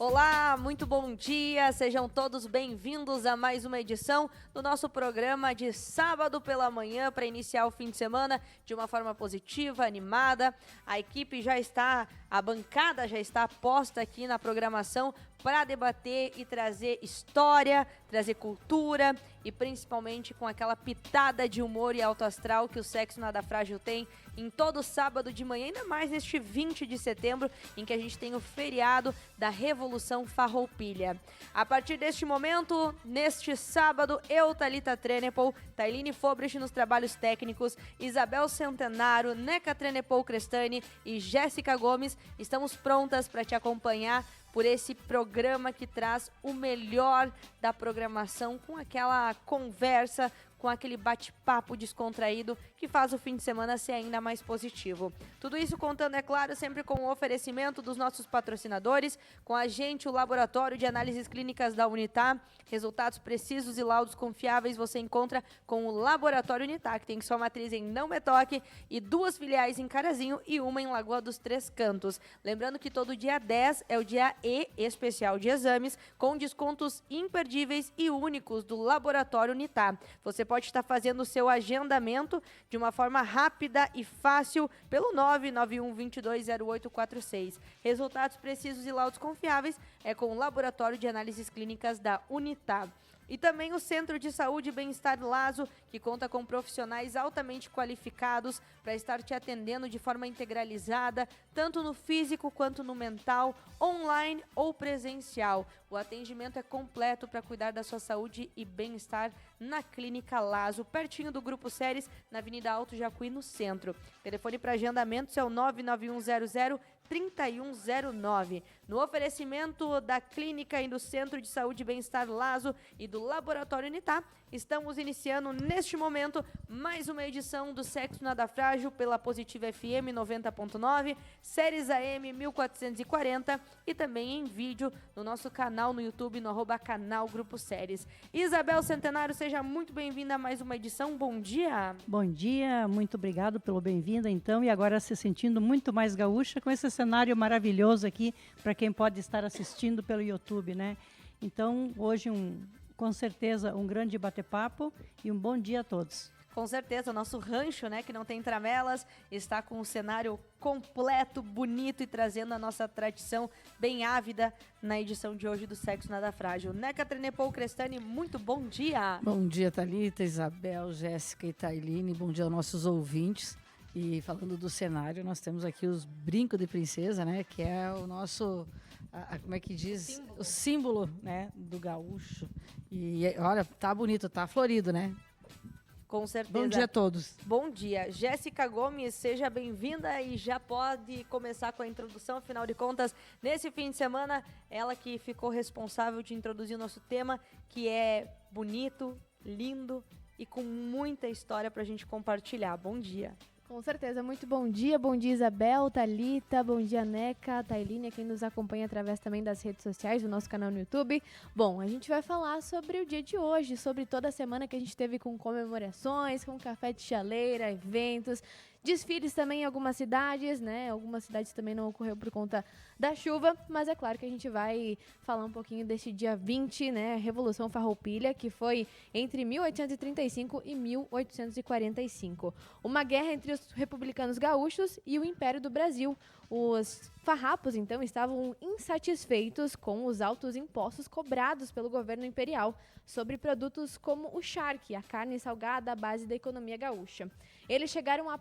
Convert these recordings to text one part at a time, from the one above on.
Olá, muito bom dia, sejam todos bem-vindos a mais uma edição do nosso programa de sábado pela manhã para iniciar o fim de semana de uma forma positiva, animada. A equipe já está, a bancada já está posta aqui na programação para debater e trazer história, trazer cultura e principalmente com aquela pitada de humor e alto astral que o Sexo Nada Frágil tem em todo sábado de manhã, ainda mais neste 20 de setembro, em que a gente tem o feriado da Revolução Farroupilha. A partir deste momento, neste sábado, eu, Thalita Trenepol, Tailine Fobrich nos trabalhos técnicos, Isabel Centenaro, Neca Trenepol Crestani e Jéssica Gomes, estamos prontas para te acompanhar por esse programa que traz o melhor da programação, com aquela conversa, com aquele bate-papo descontraído que faz o fim de semana ser ainda mais positivo. Tudo isso contando, é claro, sempre com o oferecimento dos nossos patrocinadores, com a gente, o Laboratório de Análises Clínicas da Unitá. Resultados precisos e laudos confiáveis você encontra com o Laboratório Unitá, que tem sua matriz em Não Me Toque e 2 filiais em Carazinho e uma em Lagoa dos Três Cantos. Lembrando que todo dia 10 é o dia E especial de exames, com descontos imperdíveis e únicos do Laboratório Unitá. Você pode estar fazendo o seu agendamento de uma forma rápida e fácil pelo 991-220846. Resultados precisos e laudos confiáveis é com o Laboratório de Análises Clínicas da Unitá. E também o Centro de Saúde e Bem-Estar Lazo, que conta com profissionais altamente qualificados para estar te atendendo de forma integralizada, tanto no físico quanto no mental, online ou presencial. O atendimento é completo para cuidar da sua saúde e bem-estar na Clínica Lazo, pertinho do Grupo Séries, na Avenida Alto Jacuí, no centro. Telefone para agendamentos é o 99100-3109. No oferecimento da Clínica e do Centro de Saúde e Bem-Estar Lazo e do Laboratório Unitá, estamos iniciando neste momento mais uma edição do Sexo Nada Frágil pela Positiva FM 90.9, Séries AM 1440 e também em vídeo no nosso canal no YouTube, no @canal Grupo Séries. Isabel Centenário, seja muito bem-vinda a mais uma edição. Bom dia. Bom dia, muito obrigado pelo bem-vindo então, e agora se sentindo muito mais gaúcha com esse cenário maravilhoso aqui para quem pode estar assistindo pelo YouTube, né? Então, hoje com certeza um grande bate-papo e um bom dia a todos. Com certeza, o nosso rancho, né, que não tem tramelas, está com um cenário completo, bonito e trazendo a nossa tradição bem ávida na edição de hoje do Sexo Nada Frágil. Neca Trenepol Crestani, muito bom dia. Bom dia, Thalita, Isabel, Jéssica e Tailine. Bom dia aos nossos ouvintes. E falando do cenário, nós temos aqui os brincos de princesa, né, que é o nosso... como é que diz? Símbolo. O símbolo, né, do gaúcho. E olha, tá bonito, tá florido, né? Com certeza. Bom dia a todos. Bom dia. Jéssica Gomes, seja bem-vinda e já pode começar com a introdução. Afinal de contas, nesse fim de semana, ela que ficou responsável de introduzir o nosso tema, que é bonito, lindo e com muita história pra gente compartilhar. Bom dia. Com certeza, muito bom dia Isabel, Thalita, bom dia Neca, Tailine, quem nos acompanha através também das redes sociais, do nosso canal no YouTube. Bom, a gente vai falar sobre o dia de hoje, sobre toda a semana que a gente teve com comemorações, com café de chaleira, eventos, desfiles também em algumas cidades, né? Algumas cidades também não ocorreu por conta da chuva, mas é claro que a gente vai falar um pouquinho desse dia 20, né? Revolução Farroupilha, que foi entre 1835 e 1845. Uma guerra entre os republicanos gaúchos e o Império do Brasil. Os farrapos, então, estavam insatisfeitos com os altos impostos cobrados pelo governo imperial sobre produtos como o charque, a carne salgada à base da economia gaúcha. Eles chegaram a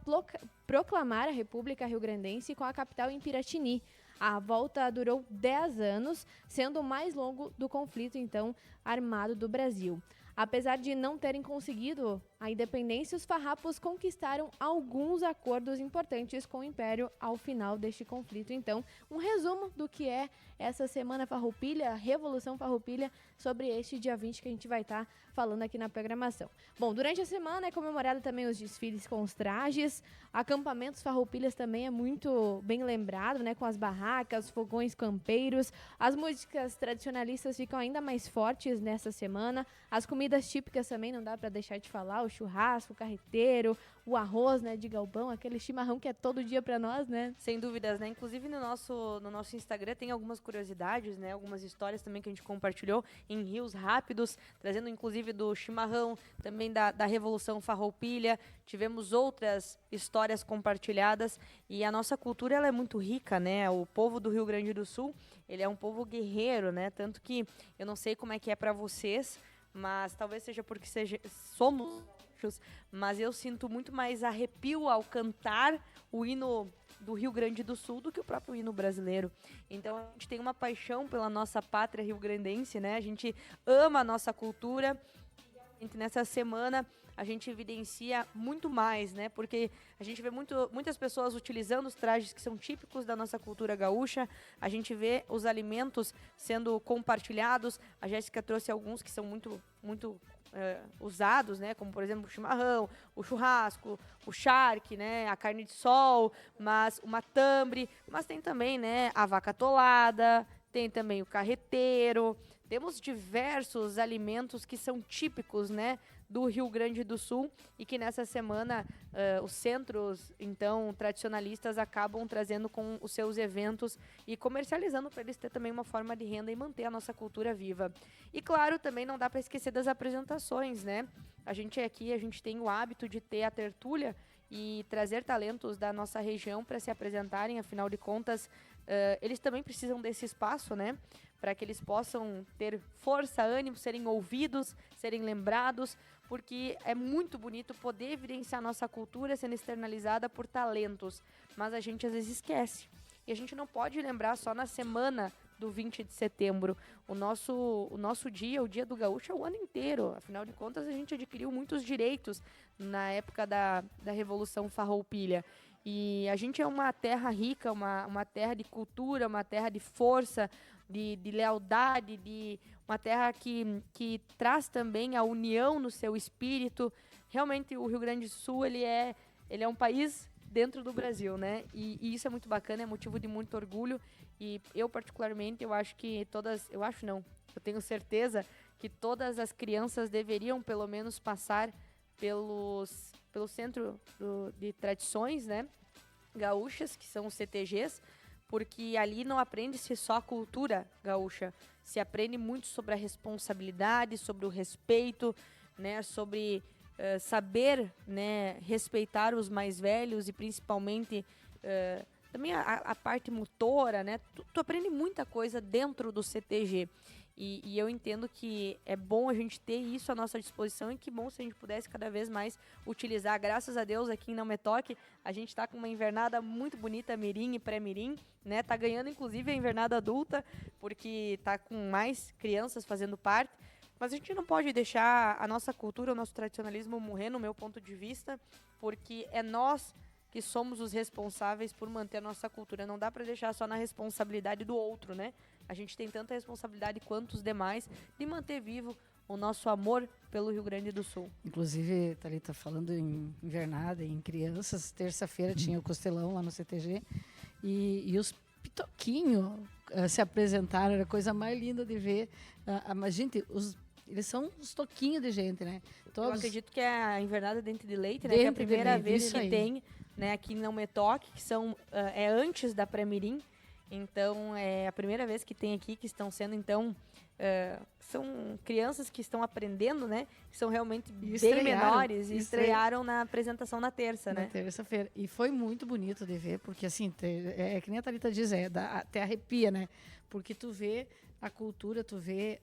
proclamar a República Rio-Grandense com a capital em Piratini. A volta durou 10 anos, sendo o mais longo do conflito, então, armado do Brasil. Apesar de não terem conseguido a independência, os farrapos conquistaram alguns acordos importantes com o Império ao final deste conflito. Então, um resumo do que é essa Semana Farroupilha, a Revolução Farroupilha, sobre este dia 20 que a gente vai estar falando aqui na programação. Bom, durante a semana é comemorado também os desfiles com os trajes, acampamentos farroupilhas também é muito bem lembrado, né, com as barracas, fogões campeiros, as músicas tradicionalistas ficam ainda mais fortes nessa semana, as comidas típicas também não dá para deixar de falar, o churrasco, o carreteiro, o arroz, né, de galpão, aquele chimarrão que é todo dia para nós, né? Sem dúvidas, né? Inclusive no nosso Instagram tem algumas curiosidades, né? Algumas histórias também que a gente compartilhou em rios rápidos, trazendo inclusive do chimarrão, também da Revolução Farroupilha. Tivemos outras histórias compartilhadas e a nossa cultura ela é muito rica, né? O povo do Rio Grande do Sul, ele é um povo guerreiro, né? Tanto que eu não sei como é que é para vocês, mas talvez seja porque somos, mas eu sinto muito mais arrepio ao cantar o hino do Rio Grande do Sul do que o próprio hino brasileiro. Então a gente tem uma paixão pela nossa pátria rio-grandense, né? A gente ama a nossa cultura. E nessa semana a gente evidencia muito mais, né? Porque a gente vê muitas pessoas utilizando os trajes que são típicos da nossa cultura gaúcha. A gente vê os alimentos sendo compartilhados. A Jéssica trouxe alguns que são muito usados, né? Como por exemplo o chimarrão, o churrasco, o charque, né? A carne de sol, mas o matambre, mas tem também, né? A vaca atolada, tem também o carreteiro. Temos diversos alimentos que são típicos, né, do Rio Grande do Sul e que nessa semana os centros, então, tradicionalistas acabam trazendo com os seus eventos e comercializando para eles ter também uma forma de renda e manter a nossa cultura viva. E claro, também não dá para esquecer das apresentações, né? A gente tem o hábito de ter a tertúlia e trazer talentos da nossa região para se apresentarem, afinal de contas, eles também precisam desse espaço, né? Para que eles possam ter força, ânimo, serem ouvidos, serem lembrados, porque é muito bonito poder evidenciar nossa cultura sendo externalizada por talentos, mas a gente às vezes esquece. E a gente não pode lembrar só na semana do 20 de setembro. O nosso dia, o Dia do Gaúcho, é o ano inteiro. Afinal de contas, a gente adquiriu muitos direitos na época da Revolução Farroupilha. E a gente é uma terra rica, uma terra de cultura, uma terra de força, de lealdade, de uma terra que traz também a união no seu espírito. Realmente, o Rio Grande do Sul, ele é um país dentro do Brasil, né? E isso é muito bacana, é motivo de muito orgulho. E eu, particularmente, eu tenho certeza que todas as crianças deveriam, pelo menos, passar pelo centro de tradições, né, gaúchas, que são os CTGs, porque ali não aprende-se só a cultura gaúcha, se aprende muito sobre a responsabilidade, sobre o respeito, né, sobre saber, né, respeitar os mais velhos e principalmente também a parte motora, né, tu aprende muita coisa dentro do CTG. E eu entendo que é bom a gente ter isso à nossa disposição e que bom se a gente pudesse cada vez mais utilizar. Graças a Deus, aqui em Não Me Toque, a gente está com uma invernada muito bonita, mirim e pré-mirim, né? Tá ganhando, inclusive, a invernada adulta, porque tá com mais crianças fazendo parte. Mas a gente não pode deixar a nossa cultura, o nosso tradicionalismo morrer, no meu ponto de vista, porque é nós que somos os responsáveis por manter a nossa cultura. Não dá para deixar só na responsabilidade do outro, né? A gente tem tanta responsabilidade quanto os demais de manter vivo o nosso amor pelo Rio Grande do Sul. Inclusive, Thalita, falando em invernada, em crianças, terça-feira tinha o Costelão lá no CTG e os pitoquinhos se apresentaram, era a coisa mais linda de ver. Mas, gente, eles são uns toquinhos de gente, né? Eu acredito que é a invernada Dente de Leite, né? Que é a primeira vez que tem, né, aqui em Não Me Toque, que é antes da Pré-Mirim. Então, é a primeira vez que tem aqui, que estão sendo, então, são crianças que estão aprendendo, né? Que são realmente bem menores e estrearam na apresentação na terça, né? Na terça-feira. E foi muito bonito de ver, porque, assim, é que nem a Thalita diz, até arrepia, né? Porque tu vê a cultura, tu vê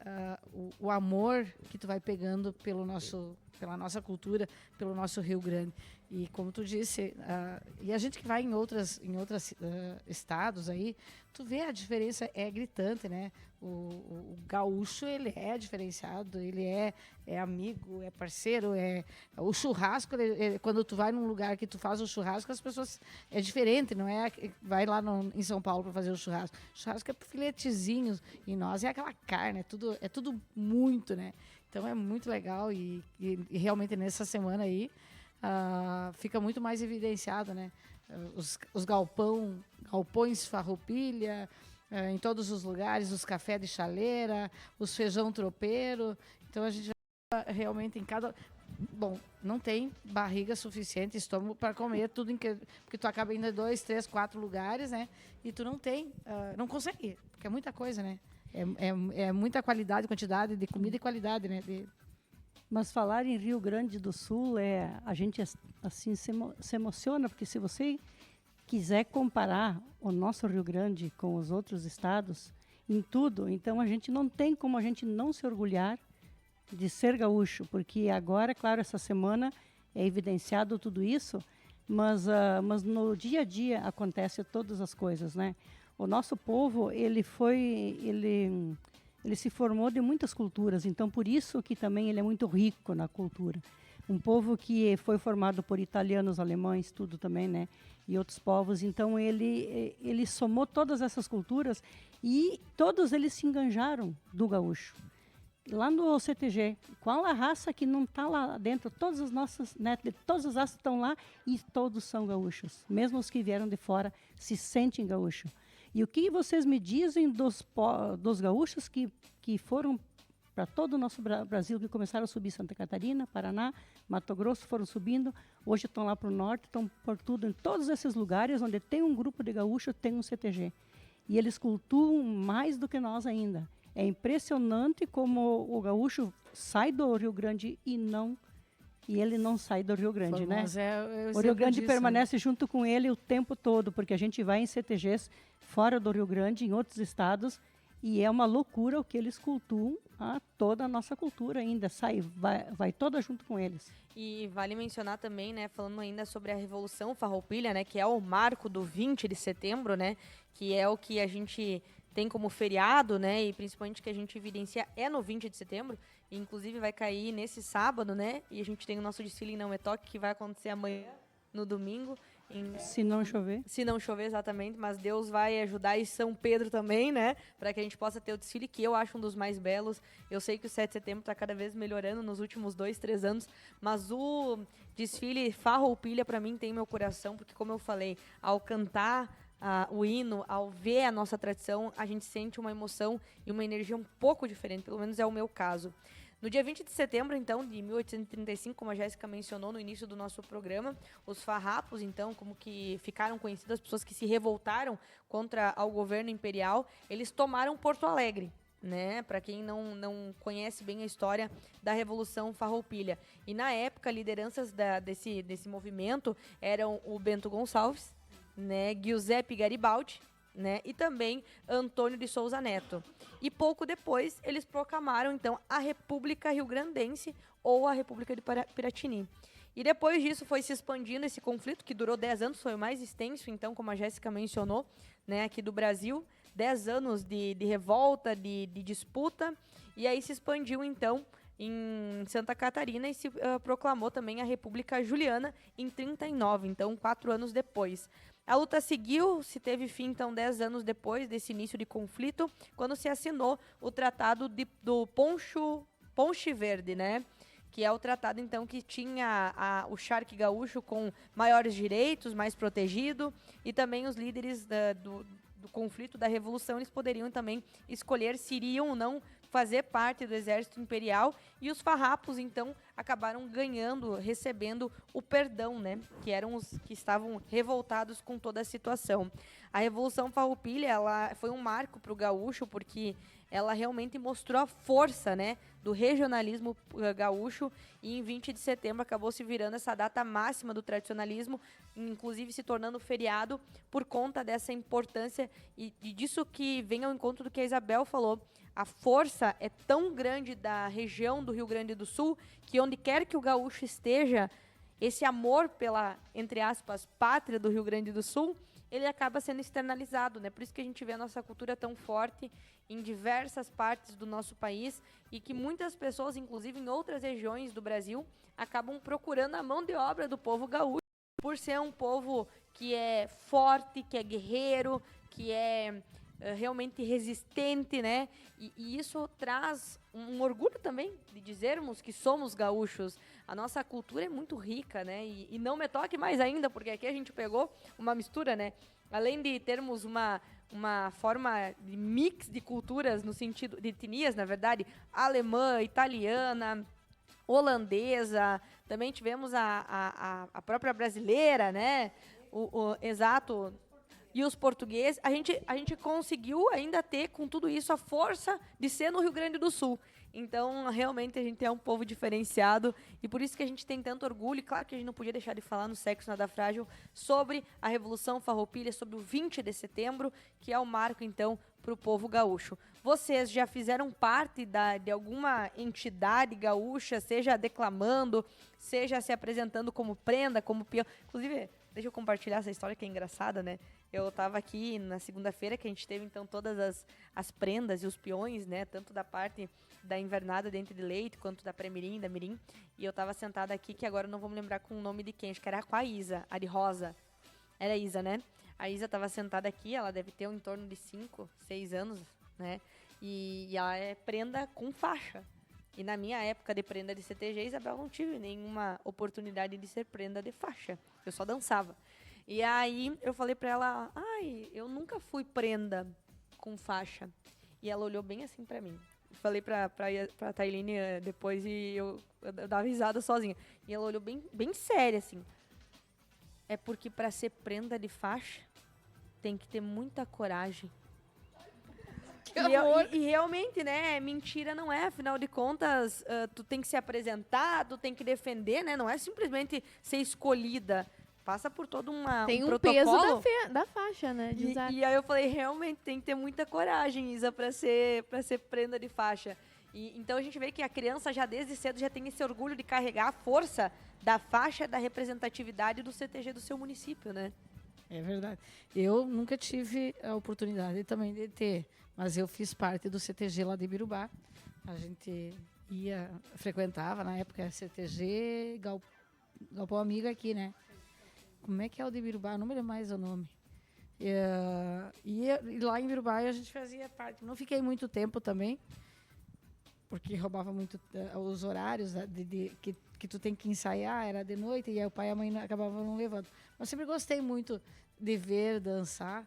o amor que tu vai pegando pela nossa cultura, pelo nosso Rio Grande. E como tu disse, e a gente que vai em outros estados aí, tu vê a diferença, é gritante, né? O gaúcho, ele é diferenciado, ele é amigo, é parceiro, o churrasco, quando tu vai num lugar que tu faz o churrasco, as pessoas, é diferente, não é? Vai lá em São Paulo para fazer o churrasco. O churrasco é filetezinhos, e nós é aquela carne, é tudo muito, né? Então é muito legal e realmente nessa semana aí, fica muito mais evidenciado, né? Os galpões Farroupilha, em todos os lugares, os cafés de chaleira, os feijão tropeiro. Então a gente vai realmente bom, não tem barriga suficiente, estômago para comer tudo, porque tu acaba indo em 2, 3, 4 lugares, né? E tu não tem, não consegue, porque é muita coisa, né? É muita qualidade, quantidade de comida e qualidade, né? Mas falar em Rio Grande do Sul, a gente assim se emociona, porque se você quiser comparar o nosso Rio Grande com os outros estados, em tudo, então a gente não tem como a gente não se orgulhar de ser gaúcho, porque agora, claro, essa semana é evidenciado tudo isso, mas no dia a dia acontece todas as coisas, né? O nosso povo, ele se formou de muitas culturas, então por isso que também ele é muito rico na cultura. Um povo que foi formado por italianos, alemães, tudo também, né? E outros povos, então ele somou todas essas culturas e todos eles se enganjaram do gaúcho. Lá no CTG, qual a raça que não está lá dentro? Todas as nossas, né, todas as raças estão lá e todos são gaúchos. Mesmo os que vieram de fora se sentem gaúchos. E o que vocês me dizem dos gaúchos que foram para todo o nosso Brasil, que começaram a subir Santa Catarina, Paraná, Mato Grosso, foram subindo, hoje estão lá para o norte, estão por tudo, em todos esses lugares onde tem um grupo de gaúchos, tem um CTG. E eles cultuam mais do que nós ainda. É impressionante como o gaúcho sai do Rio Grande e ele não sai do Rio Grande, né? O Rio Grande permanece junto com ele o tempo todo, porque a gente vai em CTGs fora do Rio Grande, em outros estados, e é uma loucura o que eles cultuam, toda a nossa cultura ainda vai toda junto com eles. E vale mencionar também, né, falando ainda sobre a Revolução Farroupilha, né, que é o marco do 20 de setembro, né, que é o que a gente tem como feriado, né, e principalmente que a gente evidencia no 20 de setembro, e inclusive vai cair nesse sábado, né, e a gente tem o nosso desfile em Não É Toque, que vai acontecer amanhã, no domingo. Se não chover. Se não chover, exatamente, mas Deus vai ajudar, e São Pedro também, né, para que a gente possa ter o desfile, que eu acho um dos mais belos. Eu sei que o 7 de setembro está cada vez melhorando nos últimos 2, 3 anos, mas o desfile Farroupilha, para mim, tem meu coração, porque, como eu falei, ao cantar o hino, ao ver a nossa tradição, a gente sente uma emoção e uma energia um pouco diferente, pelo menos é o meu caso. No dia 20 de setembro, então, de 1835, como a Jéssica mencionou no início do nosso programa, os farrapos, então, como que ficaram conhecidas, as pessoas que se revoltaram contra o governo imperial, eles tomaram Porto Alegre, né? Para quem não conhece bem a história da Revolução Farroupilha. E na época, lideranças desse movimento eram o Bento Gonçalves, né, Giuseppe Garibaldi, né, e também Antônio de Souza Neto. E pouco depois, eles proclamaram, então, a República Rio-Grandense, ou a República de Piratini. E depois disso foi se expandindo esse conflito, que durou 10 anos, foi o mais extenso, então, como a Jéssica mencionou, né, aqui do Brasil, 10 anos de revolta, de disputa, e aí se expandiu, então, em Santa Catarina, e se proclamou também a República Juliana em 39, então 4 anos depois. A luta seguiu, se teve fim, então, 10 anos depois desse início de conflito, quando se assinou o Tratado do Ponche Verde, né? Que é o tratado, então, que tinha o charque gaúcho com maiores direitos, mais protegido, e também os líderes do conflito, da revolução, eles poderiam também escolher se iriam ou não fazer parte do exército imperial, e os farrapos, então, acabaram recebendo o perdão, né, que eram os que estavam revoltados com toda a situação. A Revolução Farroupilha, ela foi um marco para o gaúcho, porque ela realmente mostrou a força, né, do regionalismo gaúcho, e em 20 de setembro acabou se virando essa data máxima do tradicionalismo, inclusive se tornando feriado por conta dessa importância e disso que vem ao encontro do que a Isabel falou. A força é tão grande da região do Rio Grande do Sul que onde quer que o gaúcho esteja, esse amor pela, entre aspas, pátria do Rio Grande do Sul, ele acaba sendo externalizado, né? Por isso que a gente vê a nossa cultura tão forte em diversas partes do nosso país e que muitas pessoas, inclusive em outras regiões do Brasil, acabam procurando a mão de obra do povo gaúcho por ser um povo que é forte, que é guerreiro, que é realmente resistente, né? E isso traz um orgulho também de dizermos que somos gaúchos. A nossa cultura é muito rica, né? E não me toque mais ainda, porque aqui a gente pegou uma mistura, né? Além de termos uma forma de mix de culturas, no sentido de etnias, na verdade, alemã, italiana, holandesa, também tivemos a própria brasileira, né? Exato. E os portugueses, a gente conseguiu ainda ter, com tudo isso, a força de ser no Rio Grande do Sul. Então, realmente, a gente é um povo diferenciado e por isso que a gente tem tanto orgulho. E claro que a gente não podia deixar de falar no Sexo Nada Frágil sobre a Revolução Farroupilha, sobre o 20 de setembro, que é o marco, então, para o povo gaúcho. Vocês já fizeram parte de alguma entidade gaúcha, seja declamando, seja se apresentando como prenda, como peão? Inclusive, deixa eu compartilhar essa história que é engraçada, né? Eu estava aqui na segunda-feira, que a gente teve, então, todas as prendas e os peões, né? Tanto da parte da invernada dentro de leite, quanto da pré-mirim, da mirim. E eu estava sentada aqui, que agora eu não vou me lembrar com o nome de quem, acho que era com a Isa, a de rosa. Era a Isa, né? A Isa estava sentada aqui, ela deve ter em torno de 5, 6 anos, né? E ela é prenda com faixa. E na minha época de prenda de CTG, Isabel, não tive nenhuma oportunidade de ser prenda de faixa. Eu só dançava. E aí eu falei pra ela, eu nunca fui prenda com faixa. E ela olhou bem assim pra mim. Falei pra Tailine depois e eu dava risada sozinha. E ela olhou bem, bem séria assim. É porque pra ser prenda de faixa, tem que ter muita coragem. E realmente, né, mentira não é, afinal de contas, tu tem que se apresentar, tu tem que defender, né, não é simplesmente ser escolhida. Passa por todo Tem um um protocolo. peso da faixa, né? De usar. E aí eu falei, realmente tem que ter muita coragem, Isa, pra ser prenda de faixa. Então a gente vê que a criança já desde cedo já tem esse orgulho de carregar a força da faixa, da representatividade do CTG do seu município, né? É verdade. Eu nunca tive a oportunidade também de ter, mas eu fiz parte do CTG lá de Birubá. A gente frequentava na época CTG Galpão Amigo aqui, né? Como é que é o de Birubá? Não me lembro mais o nome. E lá em Birubá a gente fazia parte. Não fiquei muito tempo também, porque roubava muito os horários que tu tem que ensaiar, era de noite, e aí o pai e a mãe acabavam não levando. Mas sempre gostei muito de ver, dançar,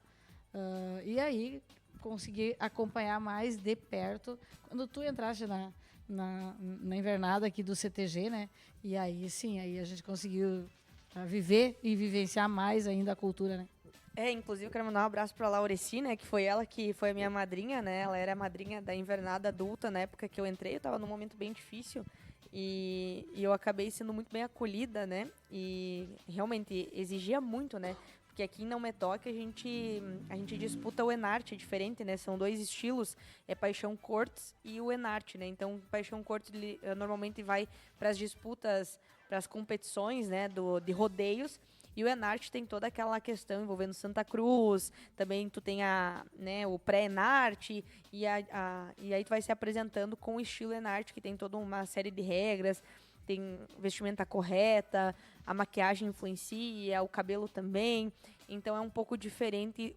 e aí consegui acompanhar mais de perto. Quando tu entraste na invernada aqui do CTG, né? E aí sim, aí a gente conseguiu viver e vivenciar mais ainda a cultura, né? Inclusive eu quero mandar um abraço pra Laureci, né, que foi ela que foi a minha madrinha, né, ela era a madrinha da invernada adulta na época que eu entrei, eu tava num momento bem difícil e eu acabei sendo muito bem acolhida, né, e realmente exigia muito, né, porque aqui em Não Me Toque a gente disputa o Enarte, é diferente, né, são 2 estilos, é Paixão Cortes e o Enarte, né, então Paixão Cortes normalmente vai para as disputas, para as competições, né, de rodeios. E o Enarte tem toda aquela questão envolvendo Santa Cruz, também tu tem o pré-Enarte, e aí tu vai se apresentando com o estilo Enarte, que tem toda uma série de regras, tem vestimenta correta, a maquiagem influencia, o cabelo também, então é um pouco diferente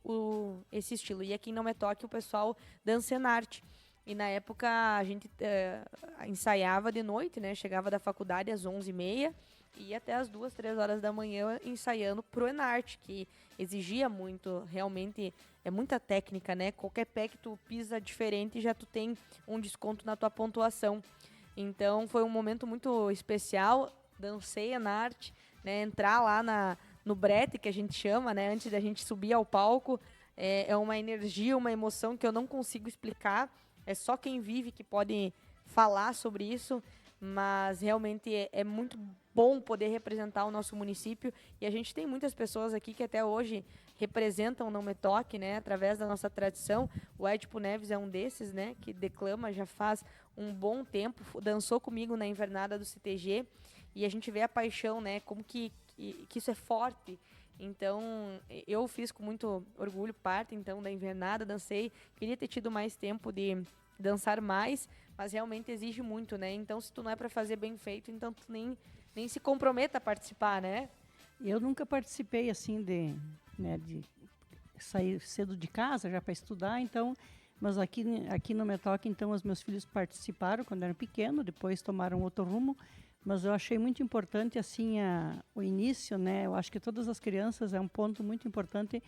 esse estilo. E aqui em Não Me Toque o pessoal dança Enarte. E na época a gente ensaiava de noite, né? Chegava da faculdade às 11h30 e ia até às 2, 3 horas da manhã ensaiando pro Enarte, que exigia muito, realmente é muita técnica, né? Qualquer pé que tu pisa diferente já tu tem um desconto na tua pontuação. Então foi um momento muito especial, dancei Enarte, né? Entrar lá no brete, que a gente chama, né? Antes da gente subir ao palco, é uma energia, uma emoção que eu não consigo explicar. É só quem vive que pode falar sobre isso, mas realmente é muito bom poder representar o nosso município. E a gente tem muitas pessoas aqui que até hoje representam o Não Me Toque, né, através da nossa tradição. O Edipo Neves é um desses, né, que declama já faz um bom tempo, dançou comigo na invernada do CTG, e a gente vê a paixão, né, como que isso é forte. Então, eu fiz com muito orgulho parte, então, da invernada, dancei. Queria ter tido mais tempo de dançar mais, mas realmente exige muito, né? Então, se tu não é para fazer bem feito, então tu nem se comprometa a participar, né? Eu nunca participei, assim, de sair cedo de casa já para estudar, então... Mas aqui no Me Toque, então, os meus filhos participaram quando eram pequenos, depois tomaram outro rumo. Mas eu achei muito importante, assim, o início, né? Eu acho que todas as crianças é um ponto muito importante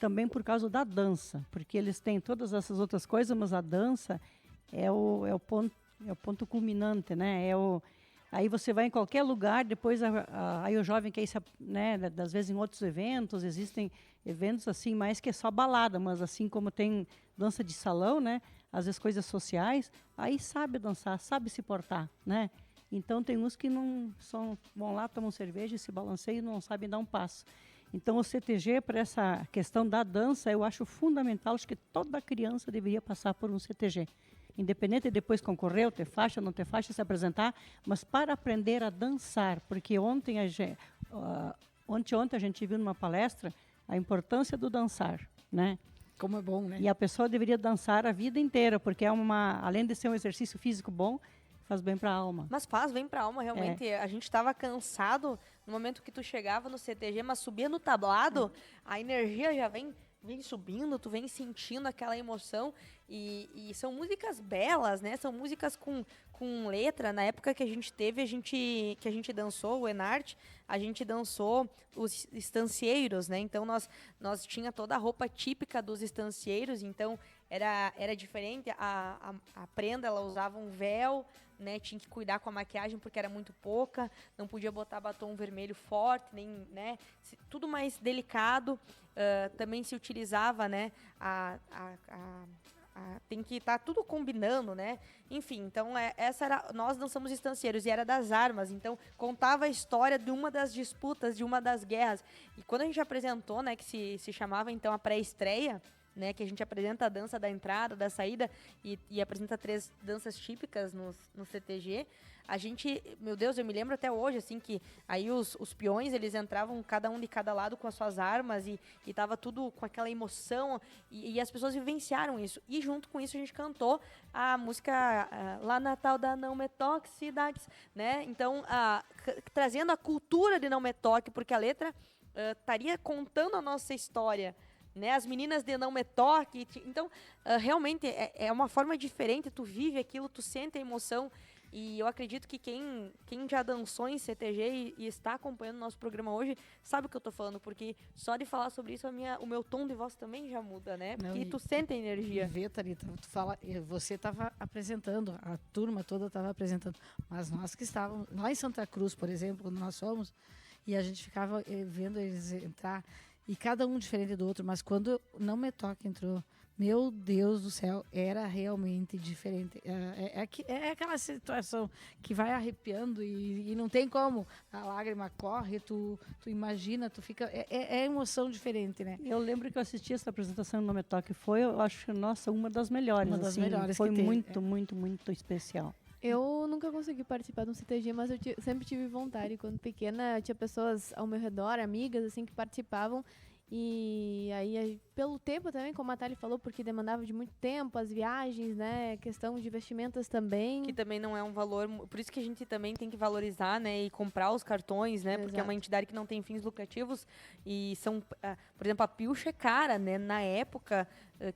também por causa da dança, porque eles têm todas essas outras coisas, mas a dança é o ponto é o ponto culminante, né? Aí você vai em qualquer lugar, depois aí o jovem quer ir, né? Das vezes em outros eventos, existem eventos assim, mais que é só balada, mas assim como tem dança de salão, né? Às vezes coisas sociais, aí sabe dançar, sabe se portar, né? Então tem uns que não vão lá, tomam cerveja, se balanceiam e não sabem dar um passo. Então o CTG, para essa questão da dança, eu acho fundamental, acho que toda criança deveria passar por um CTG. Independente de depois concorrer, ou ter faixa, não ter faixa, se apresentar, mas para aprender a dançar, porque ontem a gente viu numa palestra a importância do dançar, né? Como é bom, né? E a pessoa deveria dançar a vida inteira, porque além de ser um exercício físico bom, faz bem para a alma. Mas faz bem pra alma, realmente. A gente tava cansado no momento que tu chegava no CTG, mas subia no tablado, a energia já vem subindo, tu vem sentindo aquela emoção. E são músicas belas, né? São músicas com letra. Na época que a gente teve, que a gente dançou o Enarte, a gente dançou os estancieiros, né? Então nós tinha toda a roupa típica dos estancieiros, então era diferente. A prenda, ela usava um véu, né? Tinha que cuidar com a maquiagem porque era muito pouca, não podia botar batom vermelho forte, nem, né? Tudo mais delicado. Também se utilizava, né? Tem que estar tudo combinando, né? Enfim, então nós dançamos estancieiros e era das armas, então contava a história de uma das disputas, de uma das guerras. E quando a gente apresentou, né, que se chamava então a pré-estreia, né, que a gente apresenta a dança da entrada, da saída e apresenta 3 danças típicas no CTG, a gente, meu Deus, eu me lembro até hoje, assim, que aí os peões, eles entravam cada um de cada lado com as suas armas e tava tudo com aquela emoção e as pessoas vivenciaram isso. E junto com isso a gente cantou a música Lá Natal da Não Me Toque Cidades, né? Então, trazendo a cultura de Não Me Toque, porque a letra estaria contando a nossa história, né? As meninas de Não Me Toque. Então, realmente é uma forma diferente, tu vive aquilo, tu sente a emoção. E eu acredito que quem já dançou em CTG e está acompanhando o nosso programa hoje, sabe o que eu tô falando, porque só de falar sobre isso, o meu tom de voz também já muda, né? Porque tu sente a energia. Vê, Thalita, você estava apresentando, a turma toda estava apresentando, mas nós que estávamos, lá em Santa Cruz, por exemplo, quando nós fomos, e a gente ficava vendo eles entrar, e cada um diferente do outro, mas quando Não Me Toque entrou, meu Deus do céu, era realmente diferente. É aquela situação que vai arrepiando e não tem como. A lágrima corre, tu imagina, tu fica... É emoção diferente, né? Eu lembro que eu assisti essa apresentação no Não Me Toque. Foi, eu acho, nossa, uma das melhores. Uma das assim, melhores foi que teve. muito especial. Eu nunca consegui participar de um CTG, mas eu sempre tive vontade. Quando pequena, tinha pessoas ao meu redor, amigas, assim, que participavam. E aí, pelo tempo também, como a Thali falou, porque demandava de muito tempo, as viagens, né, questão de vestimentas também. Que também não é um valor, por isso que a gente também tem que valorizar, né, e comprar os cartões, né, porque é uma entidade que não tem fins lucrativos e são, por exemplo, a pilcha é cara, né, na época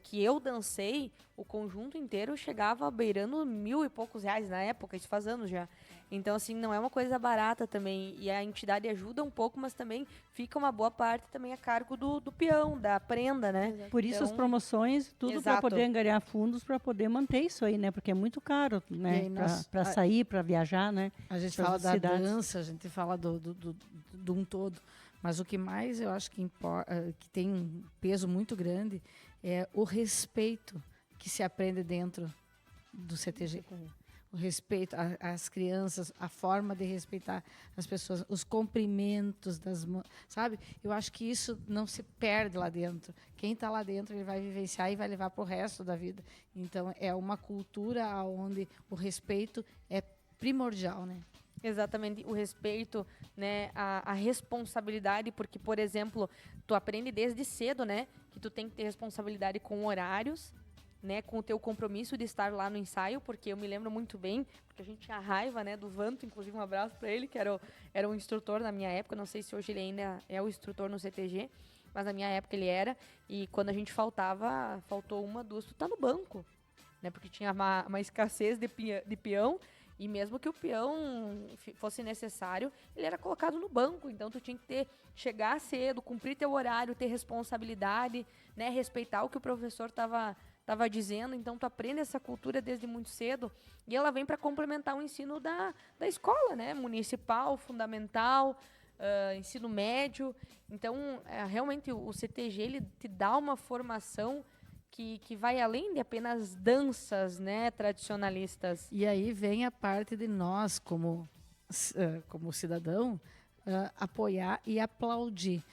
que eu dancei, o conjunto inteiro chegava beirando R$1.000 e poucos na época, isso faz anos já. Então, assim, não é uma coisa barata também. E a entidade ajuda um pouco, mas também fica uma boa parte também a cargo do peão, da prenda, né? Exato. Por isso Então, as promoções, tudo para poder angariar fundos, para poder manter isso aí, né? Porque é muito caro, né? Para sair, para viajar, né? A gente Pras fala da cidades. dança, a gente fala do um todo. Mas o que mais eu acho que tem um peso muito grande é o respeito que se aprende dentro do CTG. O respeito às crianças, a forma de respeitar as pessoas, os cumprimentos das mãos, sabe? Eu acho que isso não se perde lá dentro. Quem está lá dentro, ele vai vivenciar e vai levar para o resto da vida. Então, é uma cultura onde o respeito é primordial, né? Exatamente, o respeito, né, a responsabilidade, porque, por exemplo, tu aprende desde cedo, né, que tu tem que ter responsabilidade com horários, né, com o teu compromisso de estar lá no ensaio, porque eu me lembro muito bem, porque a gente tinha raiva, né, do Vanto, inclusive um abraço para ele, que era um instrutor na minha época, não sei se hoje ele ainda é o instrutor no CTG, mas na minha época ele era, e quando a gente faltou 1, 2, tu tá no banco, né, porque tinha uma escassez de peão, e mesmo que o peão fosse necessário, ele era colocado no banco, então tu tinha que chegar cedo, cumprir teu horário, ter responsabilidade, né, respeitar o que o professor estava estava dizendo, então tu aprende essa cultura desde muito cedo e ela vem para complementar o ensino da escola, né? Municipal, fundamental, ensino médio. Então, realmente, o CTG, ele te dá uma formação que vai além de apenas danças, né, tradicionalistas. E aí vem a parte de nós, como cidadão, apoiar e aplaudir.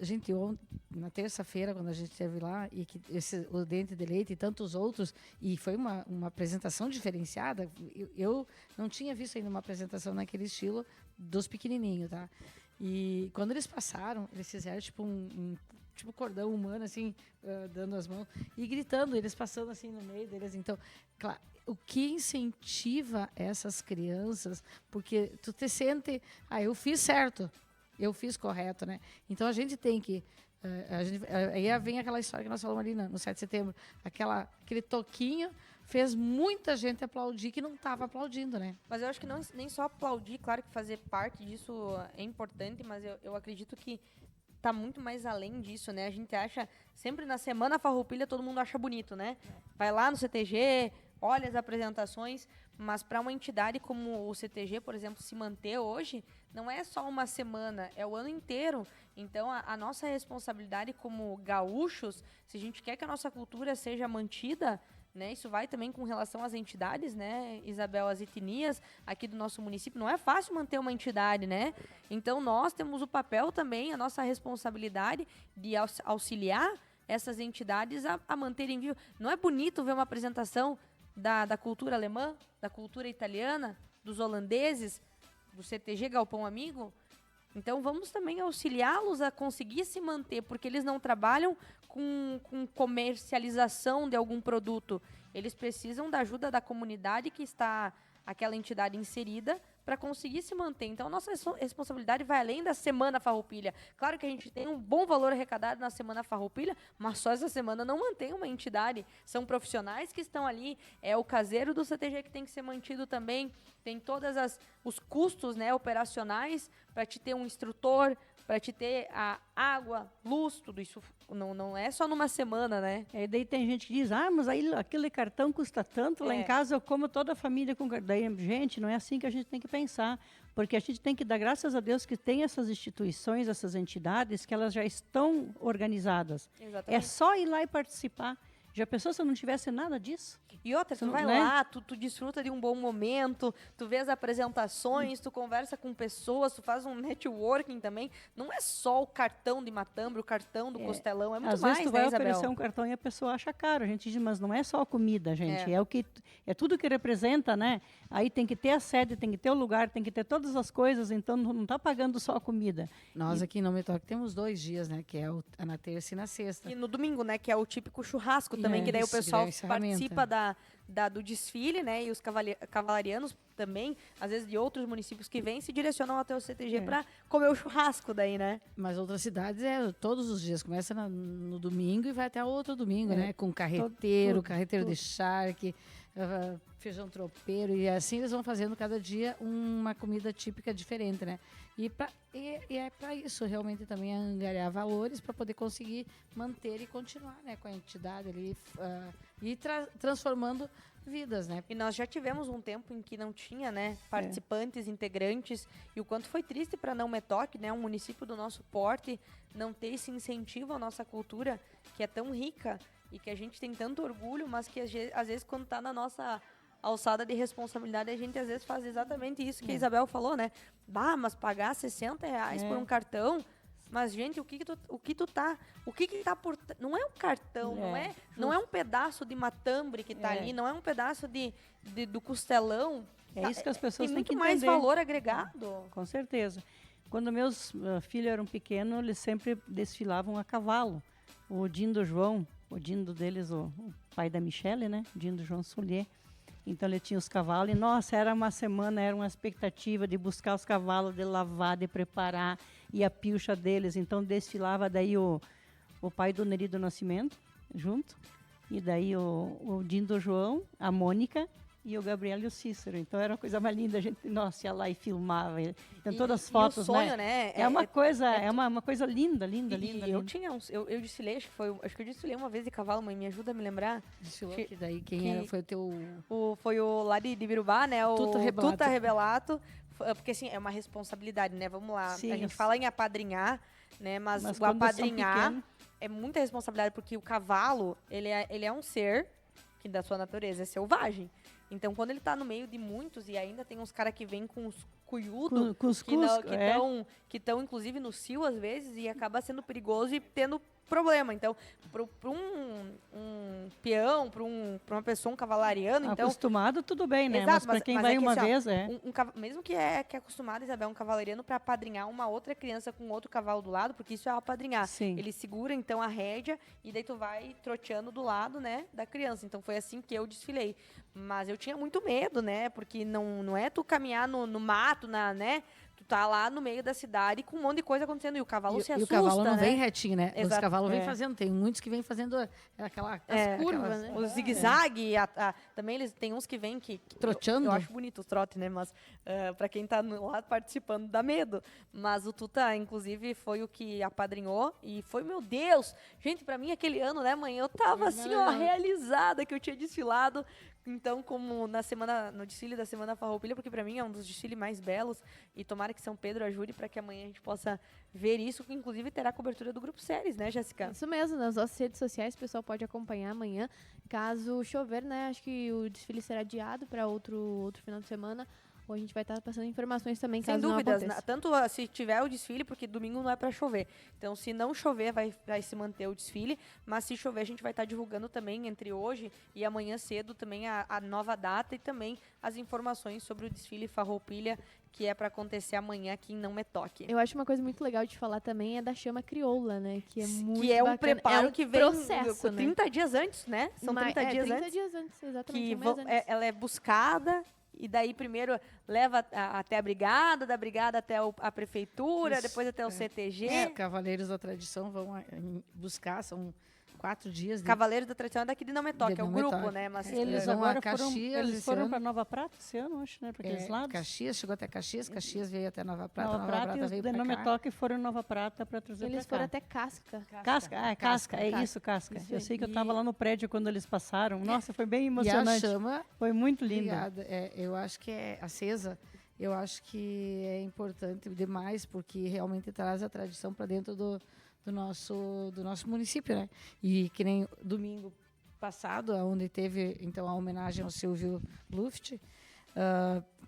Gente, na terça-feira, quando a gente esteve lá, e que o Dente de Leite e tantos outros, e foi uma apresentação diferenciada, eu não tinha visto ainda uma apresentação naquele estilo dos pequenininhos, tá? E quando eles passaram, eles fizeram tipo tipo cordão humano, assim, dando as mãos, e gritando, eles passando assim no meio deles. Então, claro, o que incentiva essas crianças, porque tu te sente, eu fiz certo, eu fiz correto, né? Então a gente tem que, aí vem aquela história que nós falamos ali no 7 de setembro, aquele toquinho fez muita gente aplaudir que não estava aplaudindo, né? Mas eu acho que nem só aplaudir, claro que fazer parte disso é importante, mas eu acredito que tá muito mais além disso, né? A gente acha, sempre na Semana Farroupilha todo mundo acha bonito, né? Vai lá no CTG, olha as apresentações, mas para uma entidade como o CTG, por exemplo, se manter hoje, não é só uma semana, é o ano inteiro. Então, a nossa responsabilidade como gaúchos, se a gente quer que a nossa cultura seja mantida, né, isso vai também com relação às entidades, né, Isabel, as etnias aqui do nosso município. Não é fácil manter uma entidade, né? Então, nós temos o papel também, a nossa responsabilidade de auxiliar essas entidades a manterem vivo. Não é bonito ver uma apresentação da cultura alemã, da cultura italiana, dos holandeses, do CTG Galpão Amigo? Então, vamos também auxiliá-los a conseguir se manter, porque eles não trabalham com comercialização de algum produto. Eles precisam da ajuda da comunidade que está aquela entidade inserida para conseguir se manter. Então, nossa responsabilidade vai além da Semana Farroupilha. Claro que a gente tem um bom valor arrecadado na Semana Farroupilha, mas só essa semana não mantém uma entidade. São profissionais que estão ali, é o caseiro do CTG que tem que ser mantido também, tem todos os custos, né, operacionais para te ter um instrutor, para te ter a água, luz, tudo isso não é só numa semana, né? E daí tem gente que diz, mas aí aquele cartão custa tanto, lá em casa eu como toda a família com cartão. Daí, gente, não é assim que a gente tem que pensar, porque a gente tem que dar graças a Deus que tem essas instituições, essas entidades, que elas já estão organizadas. Exatamente. É só ir lá e participar. Já pensou se eu não tivesse nada disso? E outra, tu vai lá, tu desfruta de um bom momento, tu vê as apresentações, tu conversa com pessoas, tu faz um networking também. Não é só o cartão de matambre, o cartão do costelão, é muito Às mais, vezes tu né, vai Isabel? oferecer um cartão e a pessoa acha caro. A gente diz, mas não é só a comida, gente. É tudo que representa, né? Aí tem que ter a sede, tem que ter o lugar, tem que ter todas as coisas, então não está pagando só a comida. Nós aqui no Metoque temos 2 dias, né? Que é na terça e na sexta. E no domingo, né, que é o típico churrasco também, que daí o pessoal participa do desfile, né, e os cavalarianos também, às vezes de outros municípios que vêm, se direcionam até o CTG para comer o churrasco daí, né? Mas outras cidades todos os dias, começa no domingo e vai até o outro domingo, né? Com carreteiro de charque, feijão tropeiro, e assim eles vão fazendo cada dia uma comida típica diferente, né? E é para isso realmente também angariar valores para poder conseguir manter e continuar, né, com a entidade ali e transformando vidas, né? E nós já tivemos um tempo em que não tinha, né, participantes, integrantes, e o quanto foi triste para Não Metoque, né, um município do nosso porte, não ter esse incentivo à nossa cultura, que é tão rica e que a gente tem tanto orgulho, mas que às vezes quando está na nossa alçada de responsabilidade, a gente às vezes faz exatamente isso que a Isabel falou, né? Mas pagar R$60 por um cartão, mas gente, o que tá por... Não é um cartão, não é um pedaço de matambre que tá ali, não é um pedaço do costelão. É isso que as pessoas têm que entender. Tem muito mais valor agregado. Com certeza. Quando meus filhos eram pequenos, eles sempre desfilavam a cavalo. O Dindo João, o Dindo deles, o pai da Michele, né? Dindo João Solier. Então ele tinha os cavalos e, nossa, era uma semana, era uma expectativa de buscar os cavalos, de lavar, de preparar, e a pilcha deles. Então desfilava daí o pai do Neri do Nascimento, junto, e daí o Dindo João, a Mônica e o Gabriel e o Cícero. Então era uma coisa mais linda, a gente, nossa, ia lá e filmava. Então E- todas as e fotos, o sonho, né? É uma coisa, é uma coisa linda, linda, E linda. eu linda. tinha eu desfilei, acho que eu desfilei uma vez de cavalo, mãe, me ajuda a me lembrar. Desfilou Que- que daí quem que- era foi o teu... Foi o lá de Birubá, né? O Tuta Rebelato. Tuta Rebelato. Porque assim, é uma responsabilidade, né? Vamos lá. Sim, a eu gente fala em apadrinhar, né? Mas, Mas o quando são apadrinhar pequenos- é muita responsabilidade, porque o cavalo, ele é um ser que da sua natureza é selvagem. Então, quando ele tá no meio de muitos, e ainda tem uns caras que vêm com os cuiudos, Cuscuz, que estão, inclusive, no cio, às vezes, e acaba sendo perigoso e tendo problema. Então, para um peão, para uma pessoa, um cavalariano, então... acostumado, tudo bem, né? Exato, mas para quem mas vai é que, uma assim, ó, vez, mesmo que é acostumado, Isabel, um cavalariano, para apadrinhar uma outra criança com outro cavalo do lado, porque isso é apadrinhar. Sim. Ele segura, então, a rédea e daí tu vai troteando do lado, né, da criança. Então, foi assim que eu desfilei. Mas eu tinha muito medo, né, porque não é tu caminhar no mato, né, tu tá lá no meio da cidade com um monte de coisa acontecendo e o cavalo se E o assusta, cavalo não né? vem retinho, né? Os Exato. cavalos vêm É. fazendo, tem muitos que vêm fazendo as curvas, né? O zigue-zague, também eles tem uns que vêm que Troteando? Eu acho bonito os trotes, né? Mas pra quem tá lá participando dá medo. Mas o Tuta, inclusive, foi o que apadrinhou e foi, meu Deus! Gente, pra mim aquele ano, né, mãe? Eu tava assim, ó, realizada que eu tinha desfilado. Então, como no desfile da Semana Farroupilha, porque pra mim é um dos desfiles mais belos, e tomara que São Pedro ajude para que amanhã a gente possa ver isso, que inclusive terá cobertura do Grupo Séries, né, Jéssica? Isso mesmo, nas nossas redes sociais o pessoal pode acompanhar amanhã. Caso chover, né? Acho que o desfile será adiado para outro final de semana. Ou a gente vai estar passando informações também, Sem caso dúvidas, não aconteça. tanto se tiver o desfile, porque domingo não é para chover. Então, se não chover, vai se manter o desfile, mas se chover, a gente vai estar divulgando também entre hoje e amanhã cedo também a nova data e também as informações sobre o desfile Farroupilha, que é para acontecer amanhã aqui em Não Me Toque. Eu acho uma coisa muito legal de falar também é da chama crioula, né? Que é muito Que é um bacana. preparo é um que vem processo, né? 30 dias antes, né? São 30 dias 30 antes. dias antes, exatamente. Que um mês antes. ela é buscada e daí primeiro leva até a brigada, da brigada até a prefeitura, Isso, depois até o CTG. Cavaleiros da Tradição vão buscar, são 4 dias de... Cavaleiros da Tradição é daqui de Não Me Toque, De é o Não Me grupo, Toque. né? Mas Eles vão a agora foram, Caxias eles esse foram ano. para Nova Prata esse ano, acho, né? Para aqueles lados. Caxias, chegou até Caxias veio até Nova Prata, Nova Prata e os veio de pra Não Me cá. Toque foram em Nova Prata para trazer Eles para foram cá. até Casca. Casca, é isso, Casca. Isso Eu aí. sei que eu estava lá no prédio quando eles passaram. Nossa, foi bem E a emocionante. chama, Foi muito lindo. obrigada, eu acho que é acesa, eu acho que é importante demais, porque realmente traz a tradição para dentro do nosso município, né? E que nem domingo passado, onde teve então a homenagem ao Silvio Luft,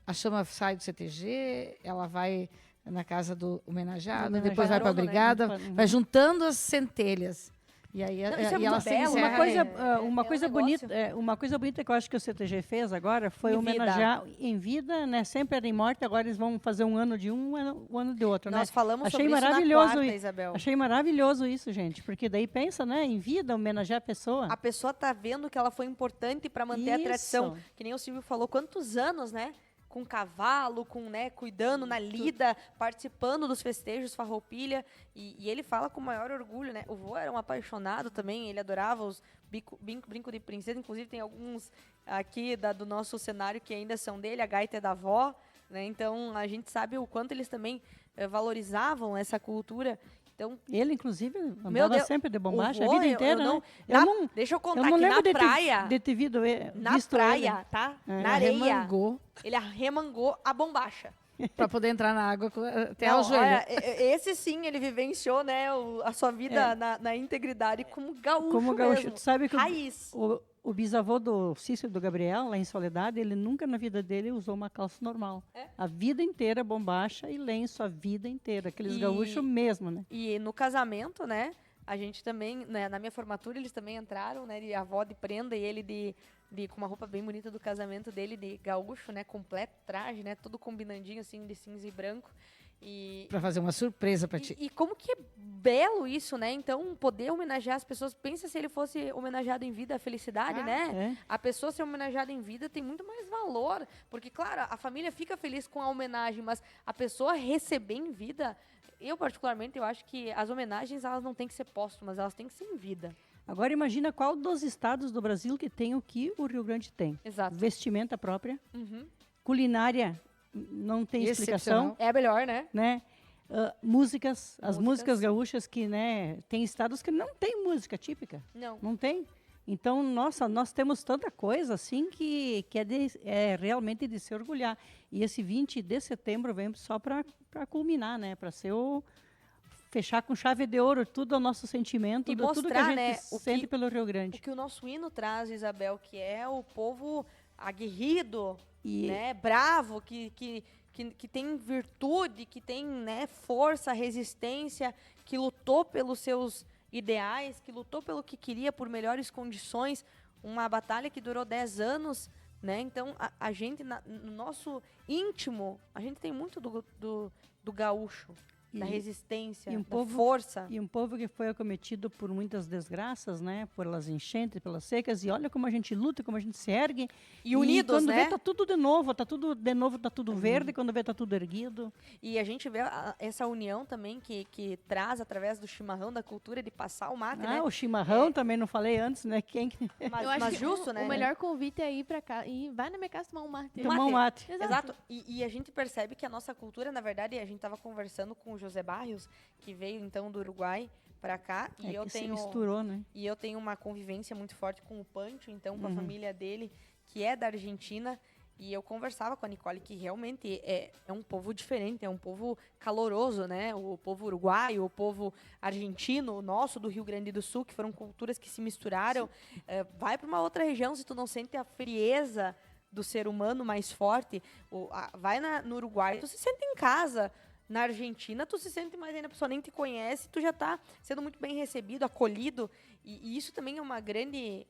a chama sai do CTG, ela vai na casa do homenageado, Do depois vai para a homenageado, né? brigada, vai juntando as centelhas. E aí Não, isso é e muito ela se belo, encerra. Uma coisa, um coisa negócio. bonita, uma coisa bonita que eu acho que o CTG fez agora foi Em vida. homenagear em vida, né? Sempre era em morte, agora eles vão fazer um ano de um ano de outro, nós né? falamos Achei sobre isso maravilhoso na quarta, isso. Isabel. Achei maravilhoso isso, gente, porque daí pensa, né? Em vida, homenagear a pessoa. A pessoa tá vendo que ela foi importante para manter a tradição. Isso. Que nem o Silvio falou, quantos anos, né? Com cavalo, né, cuidando na lida, participando dos festejos Farroupilha. E ele fala com o maior orgulho, né? O vô era um apaixonado também, ele adorava os brinco de princesa. Inclusive, tem alguns aqui do nosso cenário que ainda são dele, a gaita é da avó, né? Então, a gente sabe o quanto eles também valorizavam essa cultura. Então, Ele, inclusive, Meu andava Deus, sempre de bombacha o a vô, vida eu inteira, não- né? Eu não, deixa eu eu contar não que lembro na de praia, ter visto na visto praia, tá? É. Na areia, Remangou ele arremangou a bombacha. para poder entrar na água até Não, o joelho. olha, esse sim, ele vivenciou, né, a sua vida na integridade como gaúcho como gaúcho. mesmo. Tu sabe que Raiz. o bisavô do Cícero e do Gabriel, lá em Soledade, ele nunca na vida dele usou uma calça normal. É? A vida inteira, bombacha e lenço, a vida inteira. Aqueles E- gaúchos mesmo, né? E no casamento, né, a gente também, né, na minha formatura, eles também entraram, né, de avó de prenda e ele com uma roupa bem bonita do casamento dele, de gaúcho, né, completo traje, né, todo combinandinho, assim, de cinza e branco. E, Para fazer uma surpresa para ti. E como que é belo isso, né? Então, poder homenagear as pessoas. Pensa se ele fosse homenageado em vida, a felicidade, né? É. A pessoa ser homenageada em vida tem muito mais valor. Porque, claro, a família fica feliz com a homenagem, mas a pessoa receber em vida eu particularmente, eu acho que as homenagens, elas não têm que ser póstumas, elas têm que ser em vida. Agora imagina qual dos estados do Brasil que tem o que o Rio Grande tem. Exato. Vestimenta própria, Uhum. culinária, não tem explicação, Excepcional. É melhor, né? né? Músicas, as Músicas. músicas gaúchas que, né, tem estados que não tem música típica, Não. não tem. Então, nossa, nós temos tanta coisa assim que é realmente de se orgulhar. E esse 20 de setembro vem só para culminar, né? Para ser fechar com chave de ouro tudo o nosso sentimento, E tudo que a mostrar, gente né, o sente que- pelo Rio O Grande. que o nosso hino traz, Isabel, que é o povo aguerrido, E né, bravo, que tem virtude, que tem, né, força, resistência, que lutou pelos seus ideais, que lutou pelo que queria, por melhores condições, uma batalha que durou 10 anos, né? Então, a gente, no nosso íntimo, a gente tem muito do gaúcho, da E- resistência, e um da povo- força. E um povo que foi acometido por muitas desgraças, né? Pelas enchentes, pelas secas. E olha como a gente luta, como a gente se ergue. E unidos, quando né? vê, tá tudo de novo. Tá tudo verde. Quando vê, tá tudo erguido. E a gente vê essa união também que traz através do chimarrão, da cultura de passar o mate, né? O chimarrão também, não falei antes, né? Mas, Eu acho mas que justo, né? o melhor convite é ir pra cá e vai na minha casa tomar um mate. Tomar um mate. Exato. E a gente percebe que a nossa cultura, na verdade, a gente estava conversando com o José Barrios, que veio então do Uruguai para cá, e eu que se tenho misturou, né? e eu tenho uma convivência muito forte com o Pancho, então com a Uhum. família dele, que é da Argentina, e eu conversava com a Nicole que realmente é um povo diferente, é um povo caloroso, né? O povo uruguaio, o povo argentino, o nosso do Rio Grande do Sul, que foram culturas que se misturaram. Vai para uma outra região se tu não sente a frieza do ser humano mais forte. Vai no Uruguai, tu se sente em casa. Na Argentina, tu se sente mais ainda, a pessoa nem te conhece, tu já está sendo muito bem recebido, acolhido. E isso também é uma grande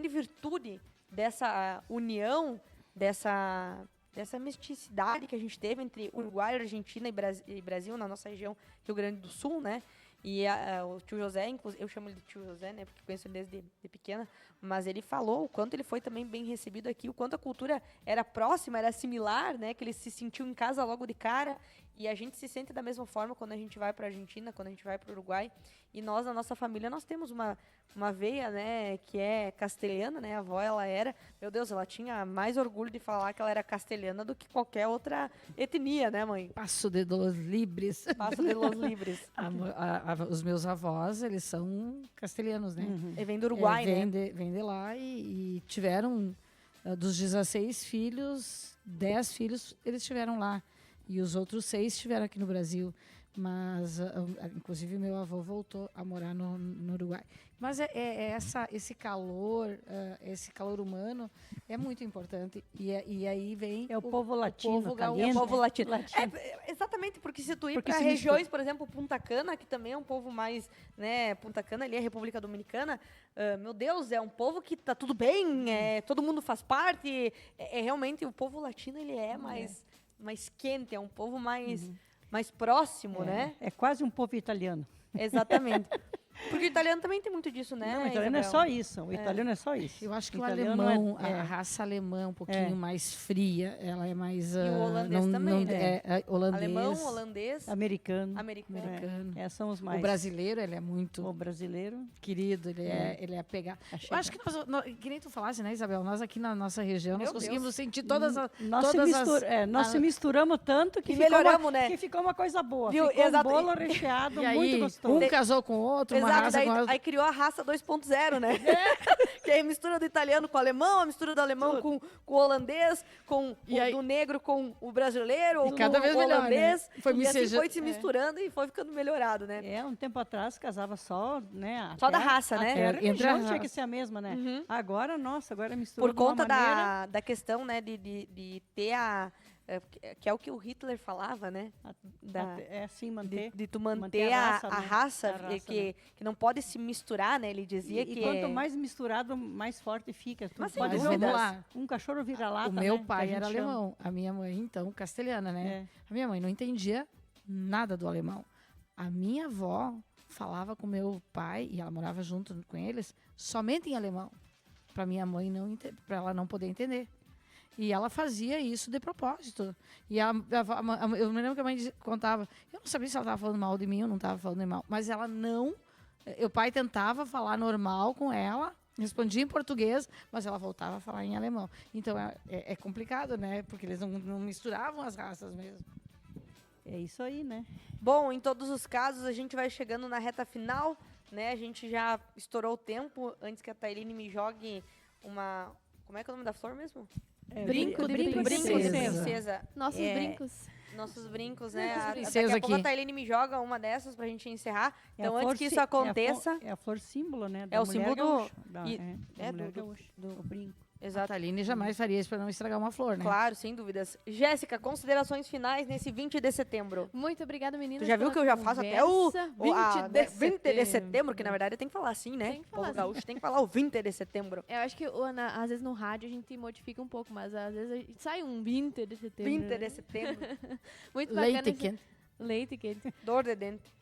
virtude dessa união, dessa mesticidade que a gente teve entre Uruguai, Argentina e Brasil, na nossa região Rio Grande do Sul, né? E o tio José, inclusive, eu chamo ele de tio José, né? Porque conheço ele desde de pequena. Mas ele falou o quanto ele foi também bem recebido aqui, o quanto a cultura era próxima, era similar, né? Que ele se sentiu em casa logo de cara. E a gente se sente da mesma forma quando a gente vai para a Argentina, quando a gente vai para o Uruguai. E nós, na nossa família, nós temos uma veia, né? Que é castelhana, né? A avó, ela era... Meu Deus, ela tinha mais orgulho de falar que ela era castelhana do que qualquer outra etnia, né, mãe? Passo de los libres. Passo de los Libres. Os meus avós, eles são castelhanos, né? E vem do Uruguai, né? Vem de lá e tiveram, dos 16 filhos, 10 filhos eles tiveram lá. E os outros 6 estiveram aqui no Brasil. Mas, inclusive, meu avô voltou a morar no Uruguai. Mas esse calor humano é muito importante. E aí vem É o povo latino, povo caliente. gaúcho. É o povo latino. Latino. Exatamente, porque se tu ir Porque para se regiões, por exemplo, Punta Cana, que também é um povo mais, né, Punta Cana ali é a República Dominicana, meu Deus, é um povo que tá tudo bem, todo mundo faz parte, realmente o povo latino, ele é mais quente, é um povo mais próximo, né? É quase um povo italiano. Exatamente. Porque o italiano também tem muito disso, né? Não, o italiano é Isabel? só isso. O italiano é só isso. Eu acho que o italiano alemão, é- a raça alemã é um pouquinho mais fria, ela é mais... E o holandês também, né? Holandês, Alemão, holandês, Americano. americano. americano. São os mais. O brasileiro, ele é muito O brasileiro. querido, ele é apegado. Eu acho que que nem tu falasse, né, Isabel? Nós aqui na nossa região, nós Meu conseguimos Deus. sentir todas as... Nós, todas nós se misturamos tanto que E melhoramos, né? que ficou uma coisa boa. Viu? Ficou Exato. um bolo recheado E aí, muito gostoso. um casou com o outro, uma Exato, raça daí, com a outra. aí criou a raça 2.0, né? Que é a mistura do italiano com o alemão, a mistura do alemão com o holandês, E aí- do negro com o brasileiro, E ou cada o vez melhor, holandês. né? Foi e assim misceja- foi se misturando e foi ficando melhorado, né? Um tempo atrás casava só, né? Só da raça, né? Até a Entre religião a tinha que raça. ser a mesma, né? Uhum. Agora, nossa, agora misturou Por de uma conta maneira... da questão, né, de ter que é o que o Hitler falava, né? É assim, manter. De tu manter manter a a raça, né? raça, A raça, que não pode se misturar, né? Ele dizia E que quanto mais misturado, mais forte fica. Tu Mas sem pode ver dúvidas. um cachorro vira-lata, O meu né, que pai a gente era chama. alemão, a minha mãe, então, castelhana, né? É. A minha mãe não entendia nada do alemão. A minha avó falava com meu pai, e ela morava junto com eles, somente em alemão. Para minha mãe para ela não poder entender. E ela fazia isso de propósito. E eu me lembro que a mãe contava, eu não sabia se ela estava falando mal de mim ou não estava falando mal, mas ela não... O pai tentava falar normal com ela, respondia em português, mas ela voltava a falar em alemão. Então, é complicado, né? Porque eles não misturavam as raças mesmo. É isso aí, né? Bom, em todos os casos, a gente vai chegando na reta final, né? A gente já estourou o tempo antes que a Tailine me jogue uma... Como é que é o nome da flor mesmo? Brinco de princesa. Princesa. Nossos brincos. Nossos brincos, né? Nossas Daqui princesas a pouco a aqui. Tailine me joga uma dessas pra gente encerrar. É a Então, antes flor que isso sí- aconteça... É a flor símbolo, né? É o símbolo do- gaúcha. Da e- da mulher gaúcha. O brinco. A Exato. Thaline jamais faria isso para não estragar uma flor, né? Claro, sem dúvidas. Jéssica, considerações finais nesse 20 de setembro. Muito obrigada, meninas. Tu já viu pela que eu já faço até o conversa. 20 de setembro, que na verdade tem que falar assim, né? Tem que O povo falar assim. gaúcho tem que falar o 20 de setembro. Eu acho que, às vezes, no rádio a gente modifica um pouco, mas às vezes sai um 20 de setembro. 20 né? de setembro, Muito Leite bacana. quente. Leite quente. dor de dente.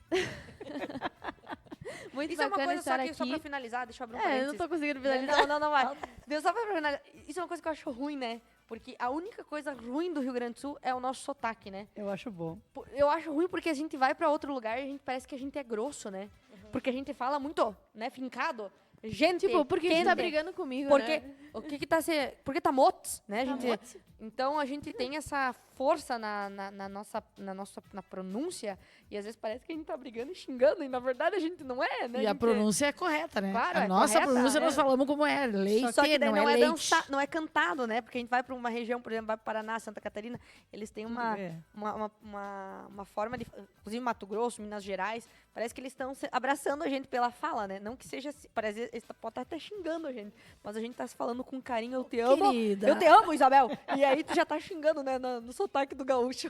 Muito Isso é uma bacana coisa estar só que, aqui. só pra finalizar, deixa eu abrir um É, eu não parênteses. tô conseguindo finalizar. Não, vai. Só pra finalizar. Isso é uma coisa que eu acho ruim, né? Porque a única coisa ruim do Rio Grande do Sul é o nosso sotaque, né? Eu acho bom. Eu acho ruim porque a gente vai pra outro lugar e a gente parece que a gente é grosso, né? Porque a gente fala muito, né? Fincado. Gente, Tipo, por que você tá quente. brigando comigo, Porque né? o que tá se... Porque tá motos, né? Tá gente? motos. Então a gente tem essa força na pronúncia e às vezes parece que a gente tá brigando e xingando e na verdade a gente não é, né? E a gente? pronúncia é correta, né? Claro, a é nossa correta, pronúncia nós é. falamos como é. Leite, Só que daí não é leite. não é cantado, né? Porque a gente vai para uma região, por exemplo, vai para Paraná, Santa Catarina, eles têm uma É. forma de... Inclusive Mato Grosso, Minas Gerais, parece que eles estão abraçando a gente pela fala, né? Não que seja... Parece que eles podem estar até xingando a gente, mas a gente tá se falando com carinho, eu te amo. Querida. Eu te amo, Isabel. E aí tu já tá xingando, né? No sotaque do gaúcho.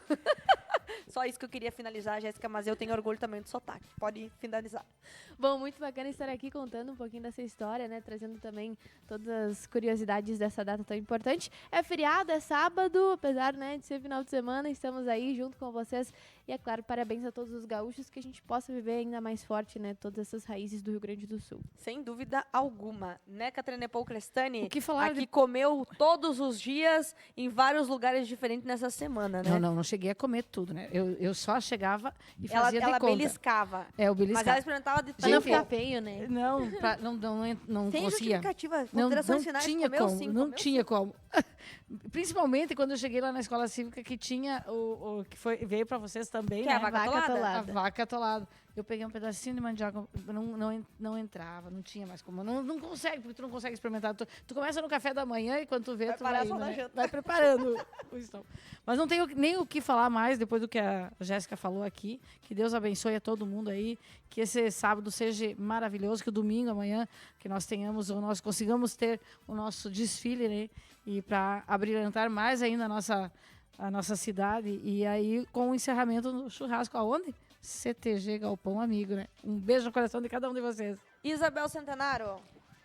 Só isso que eu queria finalizar, Jéssica, mas eu tenho orgulho também do sotaque. Pode finalizar. Bom, muito bacana estar aqui contando um pouquinho dessa história, né? Trazendo também todas as curiosidades dessa data tão importante. É feriado, é sábado, apesar, né, de ser final de semana, estamos aí junto com vocês. E, é claro, parabéns a todos os gaúchos, que a gente possa viver ainda mais forte, né? Todas essas raízes do Rio Grande do Sul. Sem dúvida alguma. Né, Catarina Paul Crestani? O que falar Aqui de- comeu todos os dias em vários lugares diferentes nessa semana, né? Não cheguei a comer tudo, né? Eu só chegava e Ela fazia de conta. beliscava. É, o Mas ela beliscava. experimentava de Pra não tudo. ficar feio, né? Não, não Sem conseguia. justificativa. Não Considerações finais, tinha comeu como, sim, não comeu tinha como. Principalmente quando eu cheguei lá na escola cívica, que tinha o que veio para vocês também, Que é né? a vaca Vaca atolada? atolada. A vaca atolada. Eu peguei um pedacinho de mandioca, não entrava, não tinha mais como. Não consegue, porque tu não consegue experimentar. Tu começa no café da manhã e quando tu vê, Vai tu parar vai, só na né? janta. Vai preparando o estômago. Mas não tenho nem o que falar mais depois do que a Jéssica falou aqui. Que Deus abençoe a todo mundo aí. Que esse sábado seja maravilhoso, que o domingo, amanhã, que nós consigamos ter o nosso desfile, né? E para abrilhantar mais ainda a nossa cidade. E aí, com o encerramento do churrasco, aonde? CTG Galpão Amigo, né? Um beijo no coração de cada um de vocês. Isabel Centenaro.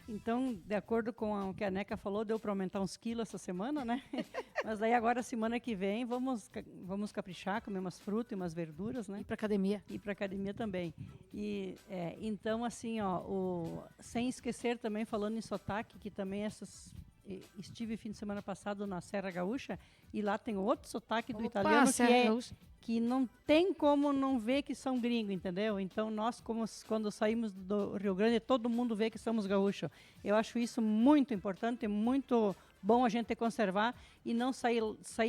Então, de acordo com o que a Neca falou, deu para aumentar uns quilos essa semana, né? Mas daí agora, semana que vem, vamos caprichar, comer umas frutas e umas verduras, né? E para academia. E para academia também. E então, assim, ó, sem esquecer também, falando em sotaque, que também estive fim de semana passado na Serra Gaúcha e lá tem outro sotaque do italiano que não tem como não ver que são gringos, entendeu? Então nós, quando saímos do Rio Grande, todo mundo vê que somos gaúchos. Eu acho isso muito importante, muito bom a gente conservar e não sair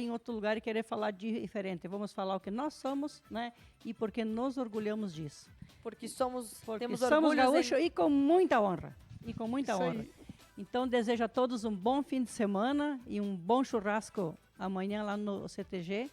em outro lugar e querer falar diferente. Vamos falar o que nós somos, né? E porque nos orgulhamos disso. Porque Porque temos somos orgulho gaúchos e com muita honra. E com muita Isso aí. honra. Então, desejo a todos um bom fim de semana e um bom churrasco amanhã lá no CTG.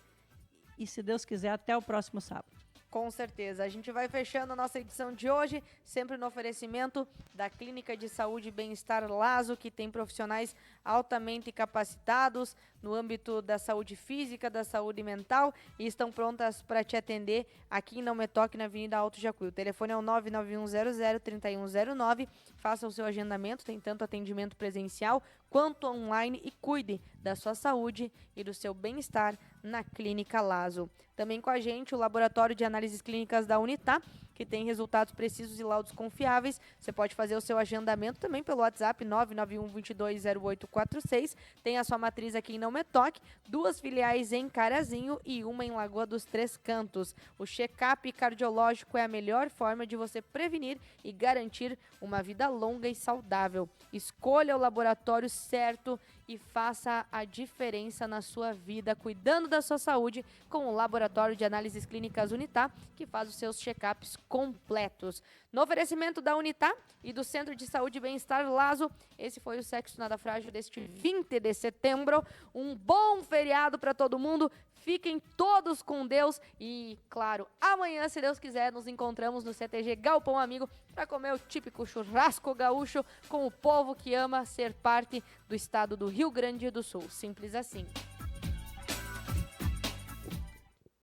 E, se Deus quiser, até o próximo sábado. Com certeza. A gente vai fechando a nossa edição de hoje, sempre no oferecimento da Clínica de Saúde e Bem-Estar Lazo, que tem profissionais altamente capacitados no âmbito da saúde física, da saúde mental e estão prontas para te atender aqui em Não Me Toque, na Avenida Alto Jacuí. O telefone é o 99100-3109. Faça o seu agendamento, tem tanto atendimento presencial quanto online e cuide da sua saúde e do seu bem-estar na Clínica Lazo. Também com a gente o Laboratório de Análises Clínicas da Unitá, que tem resultados precisos e laudos confiáveis. Você pode fazer o seu agendamento também pelo WhatsApp 991220846. Tem a sua matriz aqui em Não Me Toque, 2 filiais em Carazinho e uma em Lagoa dos Três Cantos. O check-up cardiológico é a melhor forma de você prevenir e garantir uma vida longa e saudável. Escolha o laboratório certo e faça a diferença na sua vida, cuidando da sua saúde com o Laboratório de Análises Clínicas Unitá, que faz os seus check-ups completos. No oferecimento da Unitá e do Centro de Saúde e Bem-Estar Lazo, esse foi o Sexo Nada Frágil deste 20 de setembro. Um bom feriado para todo mundo. Fiquem todos com Deus e, claro, amanhã, se Deus quiser, nos encontramos no CTG Galpão Amigo para comer o típico churrasco gaúcho com o povo que ama ser parte do estado do Rio Grande do Sul. Simples assim.